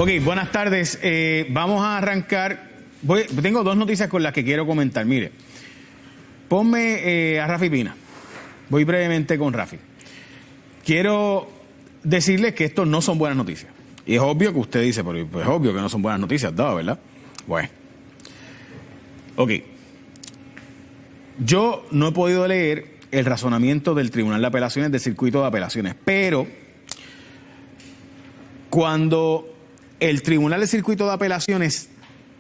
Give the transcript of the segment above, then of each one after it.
Ok, buenas tardes. Vamos a arrancar. Tengo dos noticias con las que quiero comentar. Mire, ponme a Rafi Pina. Voy brevemente con Rafi. Quiero decirles que estos no son buenas noticias. Y es obvio que usted dice, pero es obvio que no son buenas noticias, ¿verdad? Bueno. Ok. Yo no he podido leer el razonamiento del Tribunal de Apelaciones, del Circuito de Apelaciones, pero cuando el Tribunal del Circuito de Apelaciones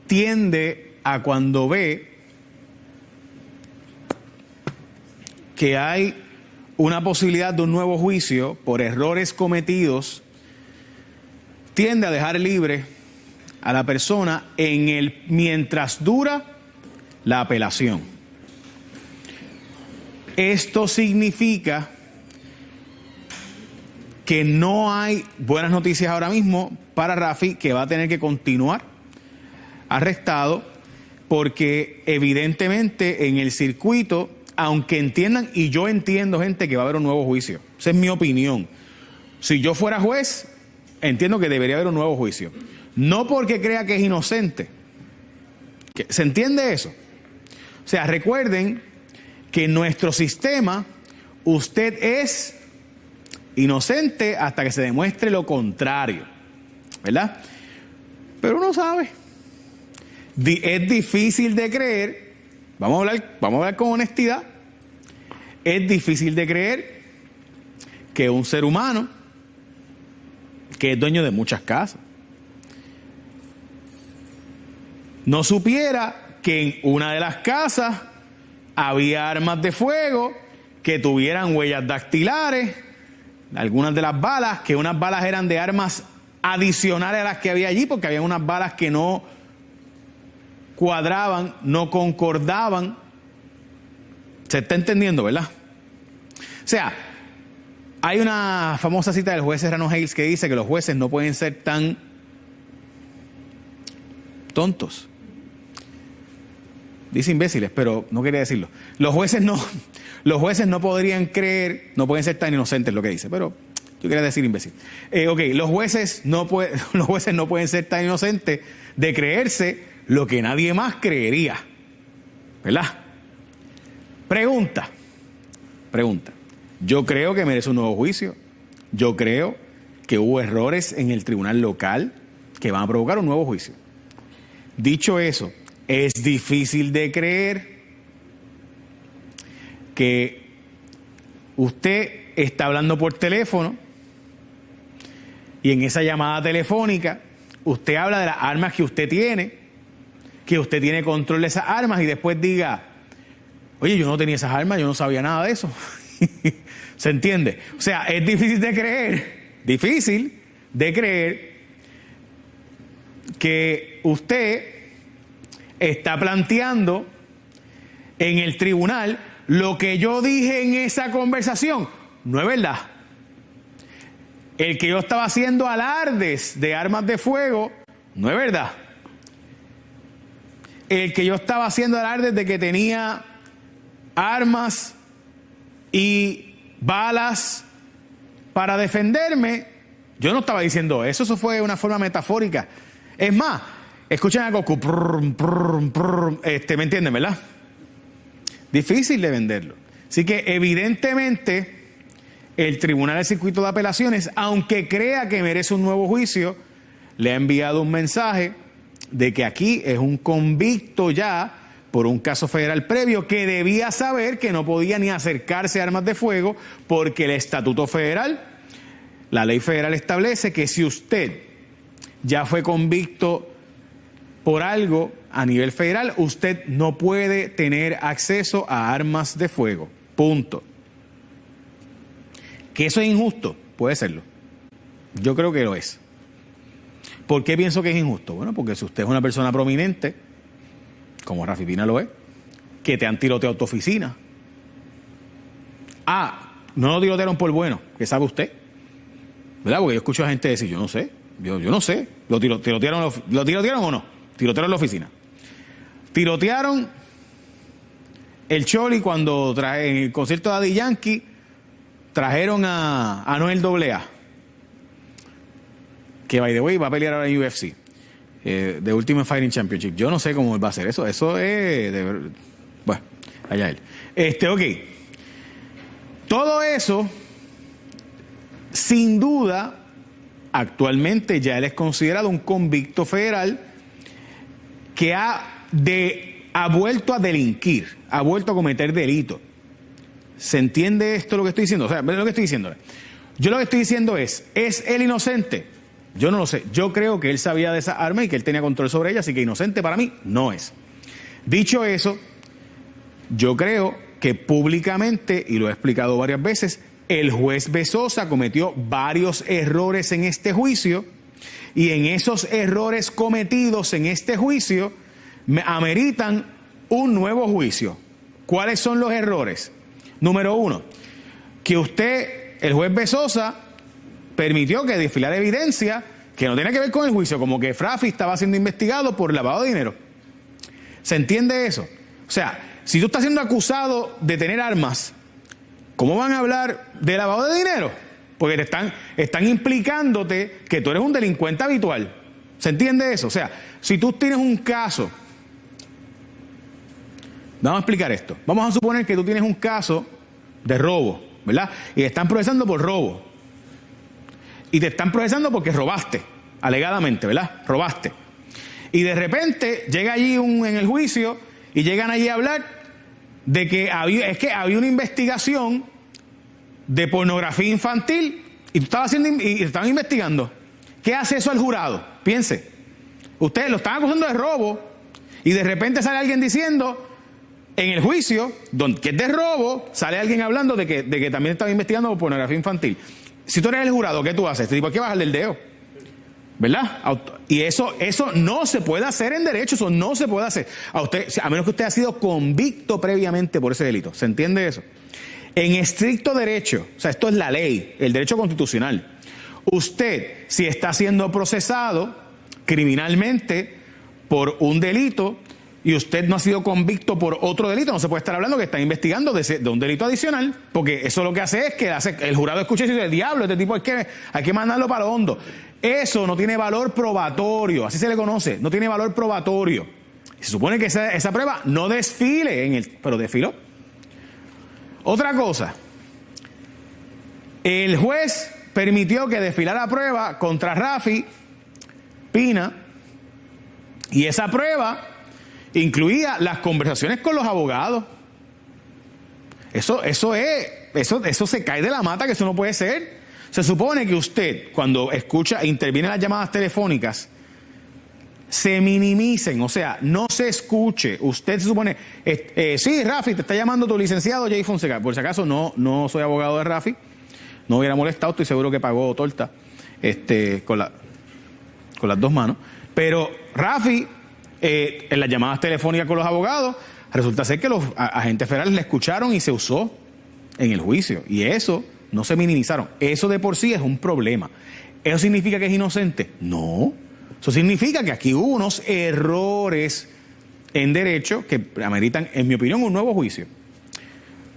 tiende a, cuando ve que hay una posibilidad de un nuevo juicio por errores cometidos, tiende a dejar libre a la persona mientras dura la apelación. Esto significa que no hay buenas noticias ahora mismo para Rafi, que va a tener que continuar arrestado, porque evidentemente en el circuito, aunque entiendan, y yo entiendo, gente, que va a haber un nuevo juicio. Esa es mi opinión. Si yo fuera juez, entiendo que debería haber un nuevo juicio. No porque crea que es inocente. ¿Se entiende eso? O sea, recuerden que en nuestro sistema usted es inocente hasta que se demuestre lo contrario, ¿verdad? Pero uno sabe. Es difícil de creer, vamos a hablar con honestidad, es difícil de creer que un ser humano que es dueño de muchas casas no supiera que en una de las casas había armas de fuego que tuvieran huellas dactilares, algunas de las balas, que unas balas eran de armas adicionales a las que había allí, porque había unas balas que no cuadraban, no concordaban. ¿Se está entendiendo, verdad? O sea, hay una famosa cita del juez Serrano Hales que dice que los jueces no pueden ser tan tontos. Dice imbéciles, pero no quería decirlo. Los jueces no podrían creer, no pueden ser tan inocentes, lo que dice, pero yo quería decir imbécil. Los jueces no pueden ser tan inocentes de creerse lo que nadie más creería, ¿verdad? Pregunta. Yo creo que merece un nuevo juicio. Yo creo que hubo errores en el tribunal local que van a provocar un nuevo juicio. Dicho eso, es difícil de creer que usted está hablando por teléfono y en esa llamada telefónica usted habla de las armas que usted tiene control de esas armas, y después diga, oye, yo no tenía esas armas, yo no sabía nada de eso. ¿Se entiende? O sea, es difícil de creer que usted está planteando en el tribunal lo que yo dije en esa conversación. No es verdad. El que yo estaba haciendo alardes de armas de fuego, no es verdad. El que yo estaba haciendo alardes de que tenía armas y balas para defenderme, yo no estaba diciendo eso. Eso fue una forma metafórica. Es más, escuchen a Goku, ¿me entienden, verdad? Difícil de venderlo. Así que evidentemente el Tribunal del Circuito de Apelaciones, aunque crea que merece un nuevo juicio, le ha enviado un mensaje de que aquí es un convicto ya por un caso federal previo, que debía saber que no podía ni acercarse a armas de fuego, porque el estatuto federal, la ley federal, establece que si usted ya fue convicto por algo a nivel federal, usted no puede tener acceso a armas de fuego. Punto. ¿Que eso es injusto? Puede serlo. Yo creo que lo es. ¿Por qué pienso que es injusto? Bueno, porque si usted es una persona prominente, como Rafi Pina lo es, que te han tiroteado tu oficina. No lo tirotearon por bueno, que sabe usted, ¿verdad? Porque yo escucho a gente decir, yo no sé. ¿Lo tirotearon o no? Tirotearon la oficina. Tirotearon el Choli cuando en el concierto de Daddy Yankee trajeron a Noel AA. que by the way va a pelear ahora en UFC, de Ultimate Fighting Championship. Yo no sé cómo él va a hacer eso. Eso es bueno, allá él. Ok. Todo eso, sin duda, actualmente ya él es considerado un convicto federal que ha vuelto a delinquir, ha vuelto a cometer delito. ¿Se entiende esto lo que estoy diciendo? O sea, lo que estoy diciendo. Yo lo que estoy diciendo ¿es él inocente? Yo no lo sé. Yo creo que él sabía de esa arma y que él tenía control sobre ella, así que inocente para mí no es. Dicho eso, yo creo que públicamente, y lo he explicado varias veces, el juez Bezosa cometió varios errores en este juicio, y en esos errores cometidos en este juicio ameritan un nuevo juicio. ¿Cuáles son los errores? Número 1, que el juez Bezosa, permitió que desfilara evidencia que no tiene que ver con el juicio, como que Rafi estaba siendo investigado por lavado de dinero. ¿Se entiende eso? O sea, si tú estás siendo acusado de tener armas, ¿cómo van a hablar de lavado de dinero? Porque están implicándote que tú eres un delincuente habitual. ¿Se entiende eso? O sea, si tú tienes un caso, vamos a explicar esto. Vamos a suponer que tú tienes un caso de robo, ¿verdad? Y te están procesando por robo. Y te están procesando porque robaste, alegadamente, ¿verdad? Robaste. Y de repente llega allí en el juicio y llegan allí a hablar de que había una investigación de pornografía infantil y tú estabas y te estaban investigando. ¿Qué hace eso al jurado? Piense. Ustedes lo están acusando de robo y de repente sale alguien diciendo en el juicio, que es de robo, sale alguien hablando de que también estaba investigando por pornografía infantil. Si tú eres el jurado, ¿qué tú haces? Te digo, hay que bajarle el dedo, ¿verdad? Y eso no se puede hacer en derecho, eso no se puede hacer. A menos que usted haya sido convicto previamente por ese delito. ¿Se entiende eso? En estricto derecho, o sea, esto es la ley, el derecho constitucional. Usted, si está siendo procesado criminalmente por un delito y usted no ha sido convicto por otro delito, no se puede estar hablando que está investigando de un delito adicional, porque eso lo que hace es que el jurado escuche y dice, el diablo, este tipo hay que mandarlo para lo hondo. Eso no tiene valor probatorio, así se le conoce, no tiene valor probatorio. Se supone que esa prueba no desfile pero desfiló. Otra cosa, el juez permitió que desfilara prueba contra Rafi Pina, y esa prueba incluía las conversaciones con los abogados. Eso se cae de la mata, que eso no puede ser. Se supone que usted, cuando interviene en las llamadas telefónicas, se minimicen, o sea, no se escuche. Usted se supone, sí, Rafi, te está llamando tu licenciado Jay Fonseca. Por si acaso, no soy abogado de Rafi, no hubiera molestado, estoy seguro que pagó torta con las dos manos. Pero Rafi, en las llamadas telefónicas con los abogados, resulta ser que los agentes federales le escucharon y se usó en el juicio. Y eso no se minimizaron. Eso de por sí es un problema. ¿Eso significa que es inocente? No. Eso significa que aquí hubo unos errores en derecho que ameritan, en mi opinión, un nuevo juicio.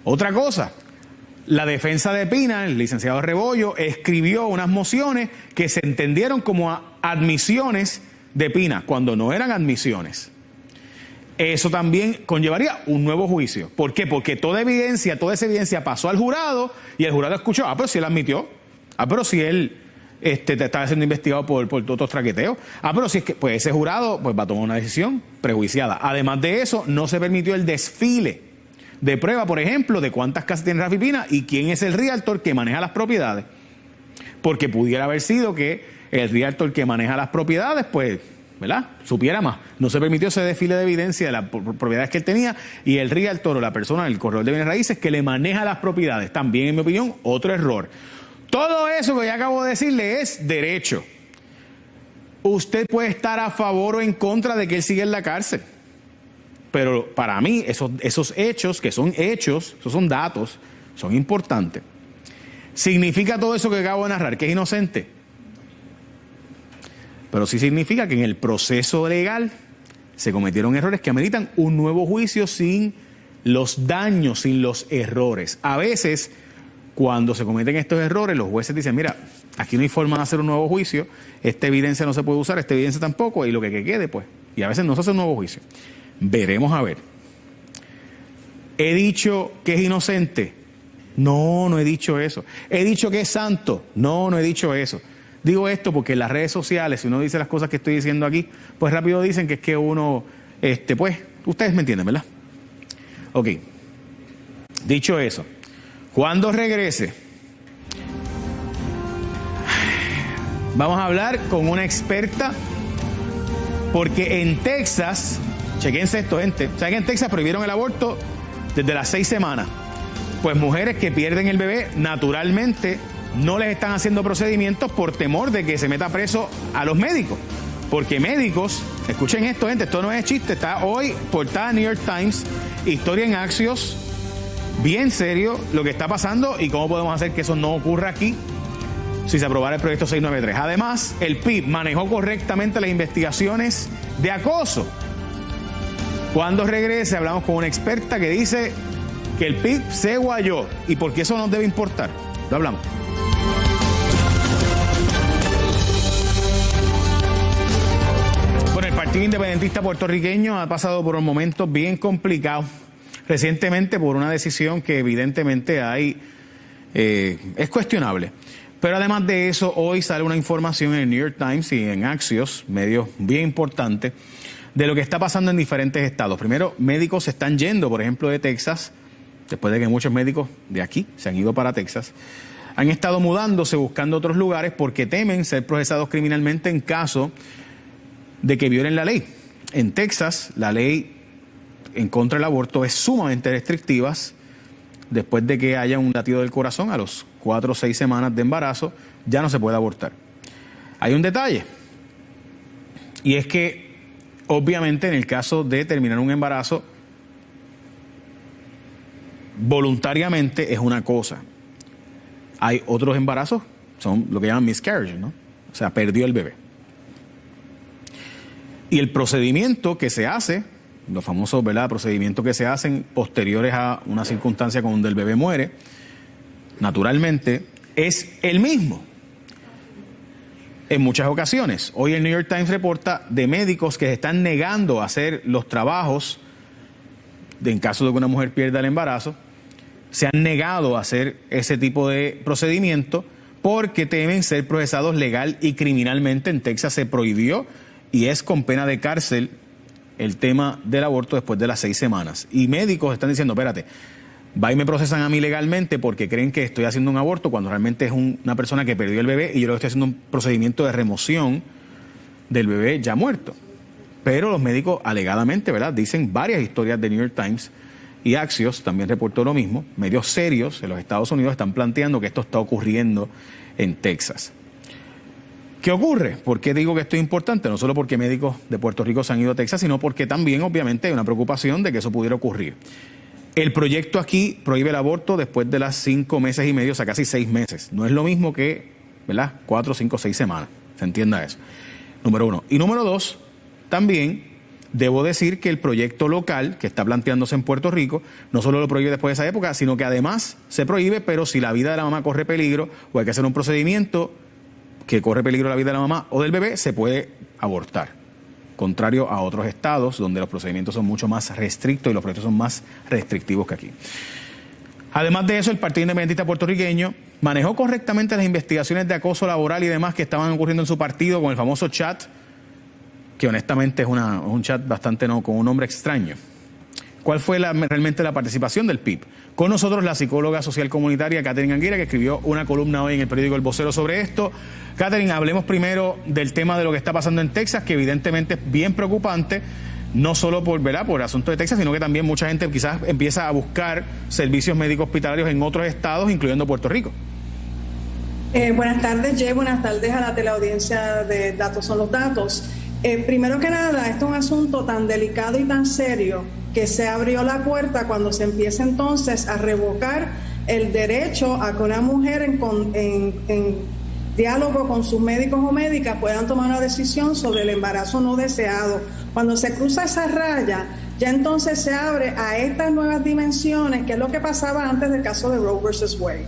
Otra cosa, la defensa de Pina, el licenciado Rebollo, escribió unas mociones que se entendieron como admisiones de Pina, cuando no eran admisiones. Eso también conllevaría un nuevo juicio. ¿Por qué? Porque toda esa evidencia pasó al jurado y el jurado escuchó, pero si él admitió, pero si él estaba siendo investigado por otros traqueteos, pero si es que, pues ese jurado pues va a tomar una decisión prejuiciada. Además de eso, no se permitió el desfile de prueba, por ejemplo, de cuántas casas tiene Rafi Pina y quién es el realtor que maneja las propiedades. Porque pudiera haber sido que el realtor que maneja las propiedades, pues, ¿verdad?, supiera más. No se permitió ese desfile de evidencia de las propiedades que él tenía, y el realtor o la persona, el corredor de bienes raíces que le maneja las propiedades. También, en mi opinión, otro error. Todo eso que ya acabo de decirle es derecho. Usted puede estar a favor o en contra de que él siga en la cárcel. Pero para mí, esos hechos, que son hechos, esos son datos, son importantes. ¿Significa todo eso que acabo de narrar que es inocente? Pero sí significa que en el proceso legal se cometieron errores que ameritan un nuevo juicio sin los daños, sin los errores. A veces, cuando se cometen estos errores, los jueces dicen, mira, aquí no hay forma de hacer un nuevo juicio, esta evidencia no se puede usar, esta evidencia tampoco, y lo que quede, pues. Y a veces no se hace un nuevo juicio. Veremos a ver. ¿He dicho que es inocente? No, no he dicho eso. ¿He dicho que es santo? No, no he dicho eso. Digo esto porque en las redes sociales, si uno dice las cosas que estoy diciendo aquí, pues rápido dicen que es que uno, pues, ustedes me entienden, ¿verdad? Ok. Dicho eso, cuando regrese, vamos a hablar con una experta, porque en Texas, chequense esto, gente, ¿saben que en Texas prohibieron el aborto desde las 6 semanas? Pues mujeres que pierden el bebé, naturalmente, no les están haciendo procedimientos por temor de que se meta preso a los médicos. Porque médicos, escuchen esto, gente, esto no es chiste, está hoy portada New York Times, historia en Axios, bien serio lo que está pasando y cómo podemos hacer que eso no ocurra aquí si se aprobara el proyecto 693. Además, el PIB manejó correctamente las investigaciones de acoso. Cuando regrese, hablamos con una experta que dice que el PIB se guayó y por qué eso nos debe importar. Lo hablamos. Bueno, el Partido Independentista Puertorriqueño ha pasado por un momento bien complicado recientemente por una decisión que evidentemente es cuestionable. Pero además de eso, hoy sale una información en el New York Times y en Axios, medios bien importantes, de lo que está pasando en diferentes estados. Primero, médicos se están yendo, por ejemplo, de Texas, después de que muchos médicos de aquí se han ido para Texas, han estado mudándose, buscando otros lugares porque temen ser procesados criminalmente en caso de que violen la ley. En Texas, la ley en contra del aborto es sumamente restrictiva. Después de que haya un latido del corazón a los 4 o 6 semanas de embarazo, ya no se puede abortar. Hay un detalle, y es que obviamente en el caso de terminar un embarazo voluntariamente es una cosa. Hay otros embarazos, son lo que llaman miscarriage, ¿no? O sea, perdió el bebé. Y el procedimiento que se hace, los famosos, ¿verdad?, procedimientos que se hacen posteriores a una circunstancia donde el bebé muere, naturalmente, es el mismo. En muchas ocasiones, hoy el New York Times reporta de médicos que se están negando a hacer los trabajos en caso de que una mujer pierda el embarazo, se han negado a hacer ese tipo de procedimiento porque temen ser procesados legal y criminalmente. En Texas se prohibió y es con pena de cárcel el tema del aborto después de las 6 semanas. Y médicos están diciendo, espérate, va y me procesan a mí legalmente porque creen que estoy haciendo un aborto cuando realmente es una persona que perdió el bebé y yo lo estoy haciendo un procedimiento de remoción del bebé ya muerto. Pero los médicos alegadamente, ¿verdad?, dicen varias historias de New York Times y Axios también reportó lo mismo. Medios serios en los Estados Unidos están planteando que esto está ocurriendo en Texas. ¿Qué ocurre? ¿Por qué digo que esto es importante? No solo porque médicos de Puerto Rico se han ido a Texas, sino porque también obviamente hay una preocupación de que eso pudiera ocurrir. El proyecto aquí prohíbe el aborto después de las 5 meses y medio, o sea, casi 6 meses. No es lo mismo que, ¿verdad?, 4, 5, 6 semanas. Se entienda eso. Número 1. Y número 2, también debo decir que el proyecto local que está planteándose en Puerto Rico no solo lo prohíbe después de esa época, sino que además se prohíbe, pero si la vida de la mamá corre peligro o hay que hacer un procedimiento que corre peligro la vida de la mamá o del bebé, se puede abortar. Contrario a otros estados donde los procedimientos son mucho más restrictos y los proyectos son más restrictivos que aquí. Además de eso, el Partido Independentista Puertorriqueño manejó correctamente las investigaciones de acoso laboral y demás que estaban ocurriendo en su partido con el famoso chat, que honestamente es un chat bastante con un nombre extraño. ¿Cuál fue realmente la participación del PIB? Con nosotros la psicóloga social comunitaria Catherine Anguila, que escribió una columna hoy en el periódico El Vocero sobre esto. Catherine, hablemos primero del tema de lo que está pasando en Texas, que evidentemente es bien preocupante, no solo por asunto de Texas, sino que también mucha gente quizás empieza a buscar servicios médicos hospitalarios en otros estados, incluyendo Puerto Rico. Buenas tardes, Jay. Buenas tardes a la teleaudiencia de Datos son los Datos. Primero que nada, esto es un asunto tan delicado y tan serio que se abrió la puerta cuando se empieza entonces a revocar el derecho a que una mujer en diálogo con sus médicos o médicas puedan tomar una decisión sobre el embarazo no deseado. Cuando se cruza esa raya, ya entonces se abre a estas nuevas dimensiones, que es lo que pasaba antes del caso de Roe versus Wade.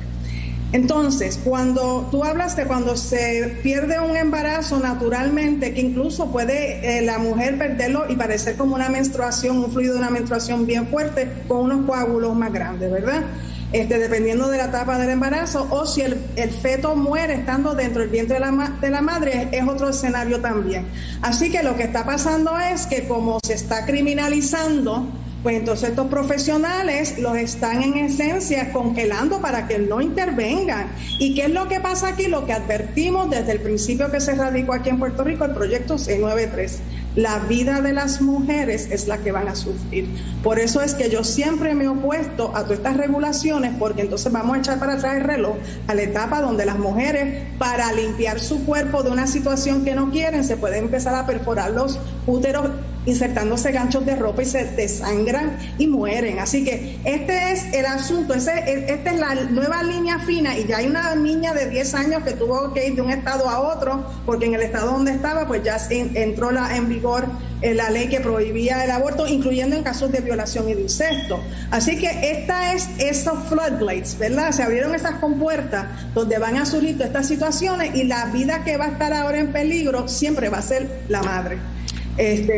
Entonces, cuando tú hablas de cuando se pierde un embarazo naturalmente, que incluso puede la mujer perderlo y parecer como una menstruación, un fluido de una menstruación bien fuerte, con unos coágulos más grandes, ¿verdad? Dependiendo de la etapa del embarazo, o si el feto muere estando dentro del vientre de la madre, es otro escenario también. Así que lo que está pasando es que como se está criminalizando, pues entonces estos profesionales los están en esencia congelando para que no intervengan. ¿Y qué es lo que pasa aquí? Lo que advertimos desde el principio que se radicó aquí en Puerto Rico, el proyecto 693. La vida de las mujeres es la que van a sufrir. Por eso es que yo siempre me he opuesto a todas estas regulaciones, porque entonces vamos a echar para atrás el reloj a la etapa donde las mujeres, para limpiar su cuerpo de una situación que no quieren, se pueden empezar a perforar los úteros insertándose ganchos de ropa y se desangran y mueren. Así que este es el asunto, esta es la nueva línea fina, y ya hay una niña de 10 años que tuvo que ir de un estado a otro, porque en el estado donde estaba pues ya entró en vigor la ley que prohibía el aborto, incluyendo en casos de violación y de incesto. Así que esta es esos floodgates, ¿verdad? Se abrieron esas compuertas donde van a surgir todas estas situaciones, y la vida que va a estar ahora en peligro siempre va a ser la madre.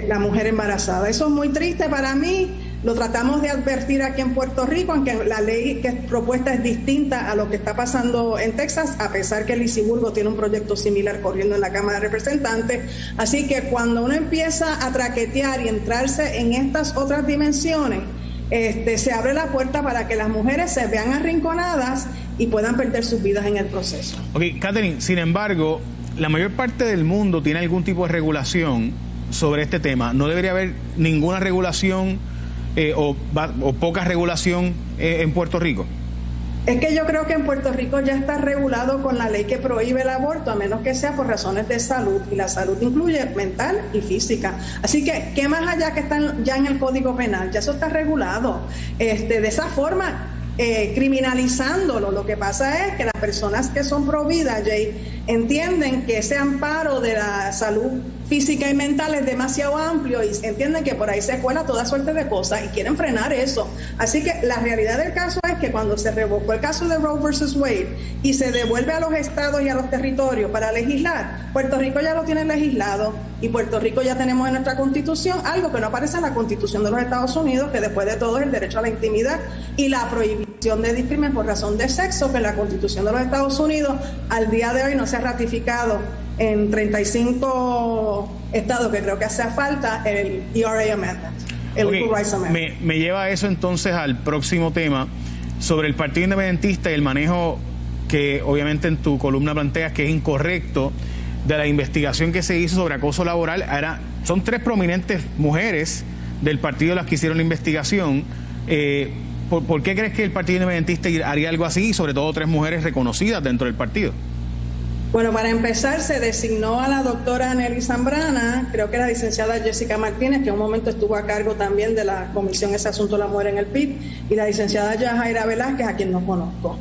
La mujer embarazada. Eso es muy triste para mí. Lo tratamos de advertir aquí en Puerto Rico, aunque la ley que es propuesta es distinta a lo que está pasando en Texas, a pesar que Lisiburgo tiene un proyecto similar corriendo en la Cámara de Representantes. Así que cuando uno empieza a traquetear y entrarse en estas otras dimensiones, se abre la puerta para que las mujeres se vean arrinconadas y puedan perder sus vidas en el proceso. Ok, Catherine, sin embargo, la mayor parte del mundo tiene algún tipo de regulación sobre este tema. ¿No debería haber ninguna regulación o poca regulación en Puerto Rico? Es que yo creo que en Puerto Rico ya está regulado con la ley que prohíbe el aborto, a menos que sea por razones de salud, y la salud incluye mental y física. Así que, ¿qué más allá que están ya en el Código Penal? Ya eso está regulado. De esa forma, criminalizándolo. Lo que pasa es que las personas que son pro vida, Jay, entienden que ese amparo de la salud física y mental es demasiado amplio, y entienden que por ahí se cuela toda suerte de cosas y quieren frenar eso. Así que la realidad del caso es que cuando se revocó el caso de Roe versus Wade y se devuelve a los estados y a los territorios para legislar, Puerto Rico ya lo tiene legislado, y Puerto Rico ya tenemos en nuestra Constitución algo que no aparece en la Constitución de los Estados Unidos, que después de todo es el derecho a la intimidad y la prohibición de discriminación por razón de sexo, que en la Constitución de los Estados Unidos al día de hoy no se ha ratificado en 35 estados, que creo que hace falta el ERA Amendment, el Equal Rights Amendment. Me lleva a eso entonces al próximo tema, sobre el Partido Independentista y el manejo que obviamente en tu columna planteas que es incorrecto de la investigación que se hizo sobre acoso laboral. Son 3 prominentes mujeres del partido las que hicieron la investigación. ¿Por qué crees que el Partido Independentista haría algo así, y sobre todo 3 mujeres reconocidas dentro del partido? Bueno, para empezar, se designó a la doctora Nelly Zambrana, creo que la licenciada Jessica Martínez, que en un momento estuvo a cargo también de la comisión Ese Asunto de la Mujer en el PIB, y la licenciada Yajaira Velázquez, a quien no conozco.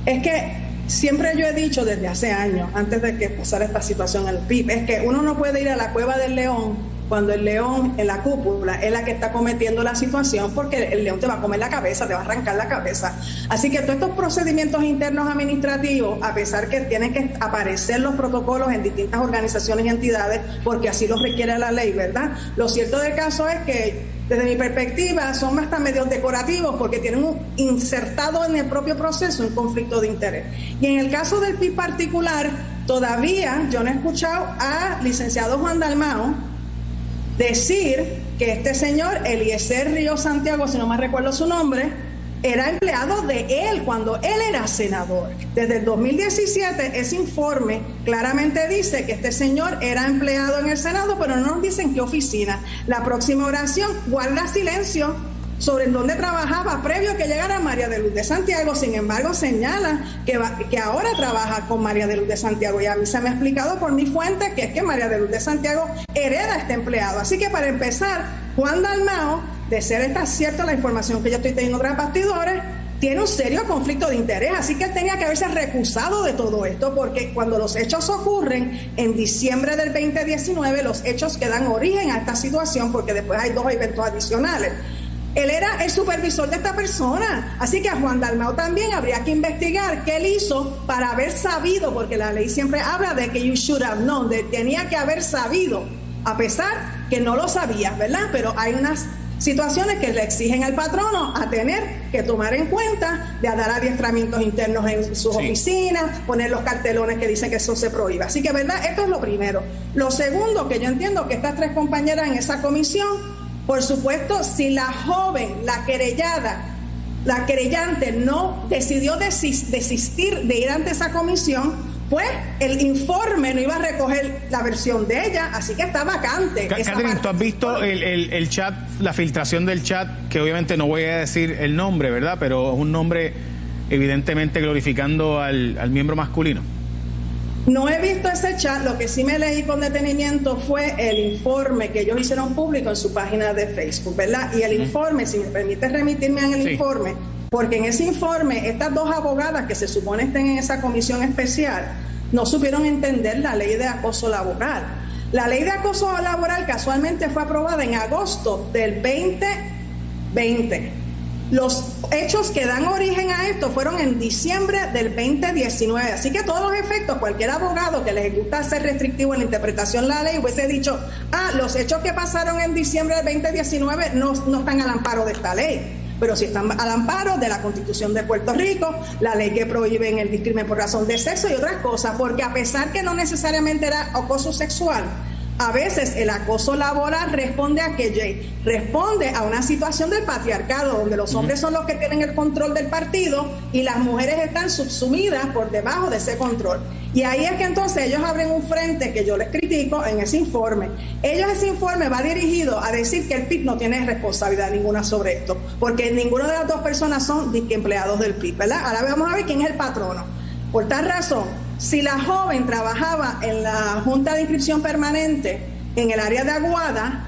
Es que siempre yo he dicho desde hace años, antes de que pasara esta situación en el PIB, es que uno no puede ir a la cueva del león cuando el león en la cúpula es la que está cometiendo la situación, porque el león te va a comer la cabeza, te va a arrancar la cabeza. Así que todos estos procedimientos internos administrativos, a pesar que tienen que aparecer los protocolos en distintas organizaciones y entidades, porque así los requiere la ley, ¿verdad? Lo cierto del caso es que, desde mi perspectiva, son hasta medios decorativos, porque tienen insertado en el propio proceso un conflicto de interés. Y en el caso del PIB particular, todavía yo no he escuchado a licenciado Juan Dalmao decir que este señor Eliezer Ríos Santiago, si no me recuerdo su nombre, era empleado de él cuando él era senador. Desde el 2017 ese informe claramente dice que este señor era empleado en el Senado, pero no nos dicen qué oficina. La próxima oración guarda silencio sobre en dónde trabajaba previo a que llegara María de Luz de Santiago. Sin embargo, señala que ahora trabaja con María de Luz de Santiago, y a mí se me ha explicado por mi fuente que es que María de Luz de Santiago hereda a este empleado. Así que, para empezar, Juan Dalmao, de ser esta cierta la información que yo estoy teniendo tras bastidores, tiene un serio conflicto de interés, así que él tenía que haberse recusado de todo esto, porque cuando los hechos ocurren en diciembre del 2019, los hechos que dan origen a esta situación, porque después hay 2 eventos adicionales. Él era el supervisor de esta persona. Así que a Juan Dalmau también habría que investigar qué él hizo para haber sabido, porque la ley siempre habla de que you should have known, de tenía que haber sabido, a pesar que no lo sabía, ¿verdad? Pero hay unas situaciones que le exigen al patrono a tener que tomar en cuenta, de dar adiestramientos internos en sus oficinas, poner los cartelones que dicen que eso se prohíbe. Así que, ¿verdad? Esto es lo primero. Lo segundo, que yo entiendo que estas tres compañeras en esa comisión, por supuesto, si la joven, la querellante no decidió desistir de ir ante esa comisión, pues el informe no iba a recoger la versión de ella, así que está vacante. Catherine, ¿tú has visto el chat, la filtración del chat, que obviamente no voy a decir el nombre, ¿verdad? Pero es un nombre evidentemente glorificando al miembro masculino. No he visto ese chat, lo que sí me leí con detenimiento fue el informe que ellos hicieron público en su página de Facebook, ¿verdad? Y el informe, si me permite remitirme en el informe, porque en ese informe estas dos abogadas que se supone estén en esa comisión especial no supieron entender la ley de acoso laboral. La ley de acoso laboral casualmente fue aprobada en agosto del 2020. Los hechos que dan origen a esto fueron en diciembre del 2019. Así que a todos los efectos, cualquier abogado que les gusta ser restrictivo en la interpretación de la ley hubiese dicho, los hechos que pasaron en diciembre del 2019 no están al amparo de esta ley. Pero sí están al amparo de la Constitución de Puerto Rico, la ley que prohíbe el discrimen por razón de sexo y otras cosas, porque a pesar que no necesariamente era acoso sexual, a veces el acoso laboral responde a responde a una situación del patriarcado, donde los hombres son los que tienen el control del partido y las mujeres están subsumidas por debajo de ese control. Y ahí es que entonces ellos abren un frente que yo les critico en ese informe. Ese informe va dirigido a decir que el PIB no tiene responsabilidad ninguna sobre esto, porque ninguna de las dos personas son empleados del PIB, ¿verdad? Ahora vamos a ver quién es el patrono. Por tal razón, si la joven trabajaba en la Junta de Inscripción Permanente en el área de Aguada,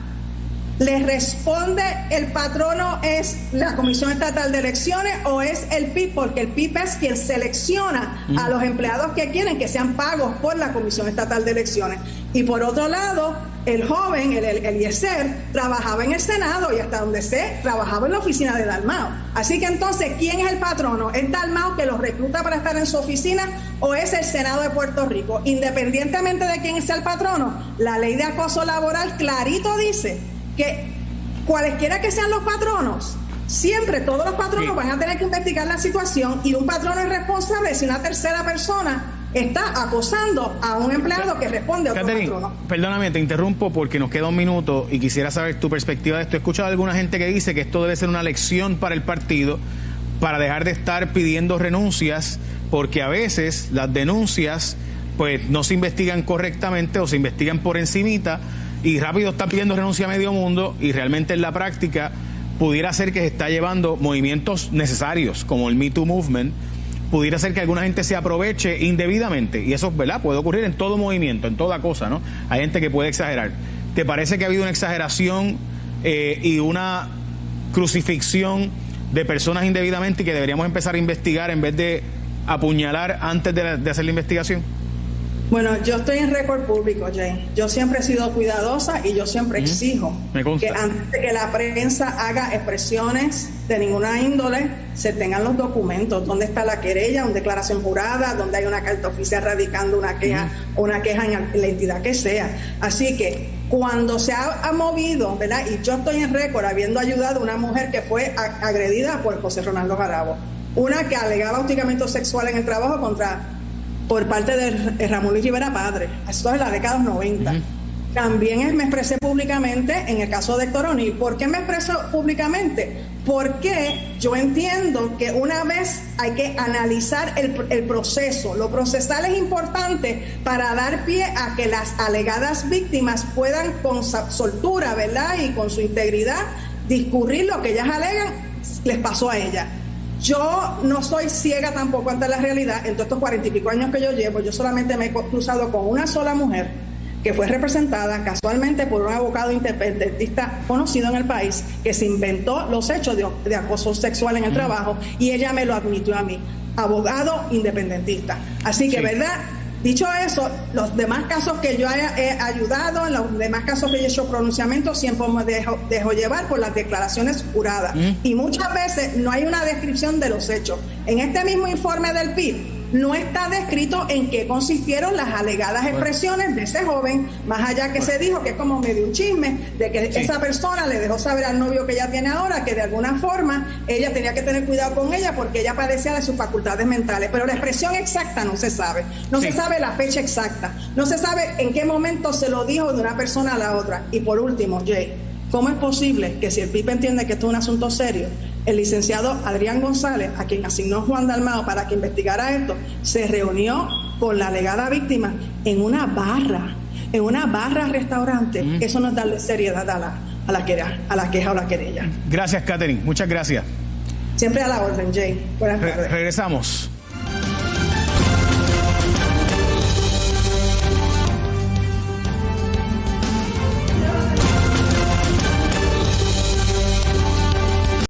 ¿le responde el patrono es la Comisión Estatal de Elecciones o es el PIB? Porque el PIB es quien selecciona a los empleados que quieren que sean pagos por la Comisión Estatal de Elecciones. Y por otro lado, el joven, el Eliezer, trabajaba en el Senado y hasta donde sé, trabajaba en la oficina de Dalmau. Así que entonces, ¿quién es el patrono? ¿Es Dalmau que los recluta para estar en su oficina o es el Senado de Puerto Rico? Independientemente de quién sea el patrono, la ley de acoso laboral clarito dice que cualesquiera que sean los patronos, siempre todos los patronos van a tener que investigar la situación y un patrono es responsable si una tercera persona está acosando a un empleado que responde a otro Catherine, patrono. Perdóname, te interrumpo porque nos queda un minuto y quisiera saber tu perspectiva de esto. He escuchado a alguna gente que dice que esto debe ser una lección para el partido para dejar de estar pidiendo renuncias, porque a veces las denuncias pues no se investigan correctamente o se investigan por encimita y rápido está pidiendo renuncia a medio mundo y realmente en la práctica pudiera ser que se está llevando movimientos necesarios como el Me Too Movement, pudiera ser que alguna gente se aproveche indebidamente y eso, ¿verdad?, puede ocurrir en todo movimiento, en toda cosa, ¿no? Hay gente que puede exagerar. ¿Te parece que ha habido una exageración y una crucifixión de personas indebidamente y que deberíamos empezar a investigar en vez de apuñalar antes de hacer la investigación? Bueno, yo estoy en récord público, Jane. Yo siempre he sido cuidadosa y yo siempre exijo que antes de que la prensa haga expresiones de ninguna índole, se tengan los documentos, dónde está la querella, una declaración jurada, donde hay una carta oficial radicando una queja o una queja en la entidad que sea. Así que cuando se ha movido, ¿verdad? Y yo estoy en récord habiendo ayudado a una mujer que fue agredida por José Ronaldo Jarabo, una que alegaba hostigamiento sexual en el trabajo por parte de Ramón Luis Rivera Padre, eso es en la década 90. También me expresé públicamente en el caso de Héctor O'Neill. ¿Por qué me expreso públicamente? Porque yo entiendo que una vez hay que analizar el proceso. Lo procesal es importante para dar pie a que las alegadas víctimas puedan con soltura, ¿verdad?, y con su integridad discurrir lo que ellas alegan les pasó a ellas. Yo no soy ciega tampoco ante la realidad. En todos estos 40 y pico años que yo llevo, yo solamente me he cruzado con una sola mujer que fue representada casualmente por un abogado independentista conocido en el país que se inventó los hechos de acoso sexual en el trabajo y ella me lo admitió a mí, abogado independentista. Así que, ¿verdad? Dicho eso, los demás casos que yo he ayudado, en los demás casos que yo he hecho pronunciamiento, siempre me dejo llevar por las declaraciones juradas. Y muchas veces no hay una descripción de los hechos. En este mismo informe del PIB, no está descrito en qué consistieron las alegadas expresiones de ese joven, más allá que se dijo que es como medio un chisme, de que esa persona le dejó saber al novio que ella tiene ahora que de alguna forma ella tenía que tener cuidado con ella porque ella padecía de sus facultades mentales, pero la expresión exacta no se sabe, no se sabe la fecha exacta, no se sabe en qué momento se lo dijo de una persona a la otra. Y por último, Jay, ¿cómo es posible que si el PIB entiende que esto es un asunto serio, el licenciado Adrián González, a quien asignó Juan Dalmao para que investigara esto, se reunió con la alegada víctima en una barra restaurante? Eso no es darle seriedad a la queja o la querella. Gracias, Catherine. Muchas gracias. Siempre a la orden, Jay. Buenas tardes. Regresamos.